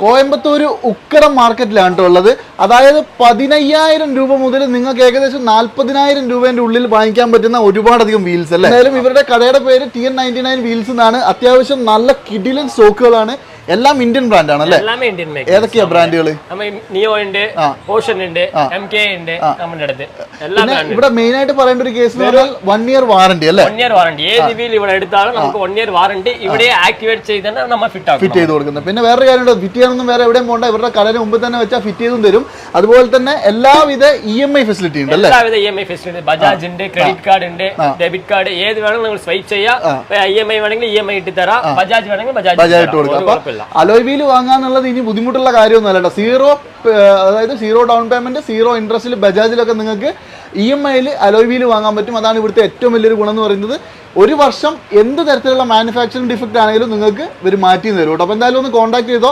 കോയമ്പത്തൂർ ഉക്കടം മാർക്കറ്റിലാണ് ഉള്ളത്. അതായത് 15,000 രൂപ മുതൽ നിങ്ങൾക്ക് ഏകദേശം 40,000 രൂപേന്റെ ഉള്ളിൽ വാങ്ങിക്കാൻ പറ്റുന്ന ഒരുപാടധികം വീൽസ് അല്ലേ. എന്തായാലും ഇവരുടെ കടയുടെ പേര് TN99 വീൽസ് എന്നാണ്. അത്യാവശ്യം നല്ല കിടിലൻ സ്റ്റോക്കുകളാണ്. എല്ലാം ഇന്ത്യൻ ബ്രാൻഡ് ആണ് അല്ലേ? ഏതൊക്കെയാ ബ്രാൻഡുകൾ? ഇവിടെ മെയിൻ ആയിട്ട് പറയേണ്ട ഒരു കേസ് 1 ഇയർ വാറണ്ടി അല്ലേ? 1 ഇയർ വാറണ്ടി. ഏത് വീൽ ഇവിടെ എടുത്താലും നമുക്ക് 1 ഇയർ വാറണ്ടി ഇവിടെ ആക്ടിവേറ്റ് ചെയ്താണ് നമ്മൾ ഫിറ്റ് ചെയ്ത് കൊടുക്കുന്നത്. പിന്നെ വേറെ കാര്യമുണ്ട്, ഫിറ്റ് ചെയ്യാനൊന്നും വേറെ എവിടെയും പോകണ്ട, ഇവരുടെ കടയുടെ മുമ്പ് തന്നെ വെച്ചാൽ ഫിറ്റ് ചെയ്തും തരും. അതുപോലെ തന്നെ എല്ലാവിധ EMI ഫെസിലിറ്റി ഉണ്ട് അല്ലേ? എല്ലാവിധ EMI ഫെസിലിറ്റി, ബജാജ് ഉണ്ട്, ക്രെഡിറ്റ് കാർഡ് ഉണ്ട്, ഡെബിറ്റ് കാർഡ്, ഏത് വേണമെങ്കിലും നിങ്ങൾ സ്വൈപ്പ് ചെയ്യാം. EMI വേണമെങ്കിൽ EMI ഇട്ട് തരാം, ബജാജ് വേണമെങ്കിൽ ബജാജ് ഇട്ട് കൊടുക്കാം. അലോയ് വീൽ വാങ്ങാന്നുള്ളത് ഇനി ബുദ്ധിമുട്ടുള്ള കാര്യമൊന്നും അല്ല. അതായത് 0 ഡൗൺ പേയ്മെന്റ്, 0 ഇൻട്രസ്റ്റിൽ ബജാജിലൊക്കെ നിങ്ങൾക്ക് EMIയിൽ അലോയ് വീൽ വാങ്ങാൻ പറ്റും. അതാണ് ഇവിടുത്തെ ഏറ്റവും വലിയൊരു ഗുണം എന്ന് പറയുന്നത്. 1 വർഷം എന്ത് തരത്തിലുള്ള മാനുഫാക്ചറിംഗ് ഡിഫക്റ്റ് ആണെങ്കിലും നിങ്ങൾക്ക് ഇവർ മാറ്റി തരും കേട്ടോ. അപ്പോൾ എന്തായാലും ഒന്ന് കോൺടാക്ട് ചെയ്തോ.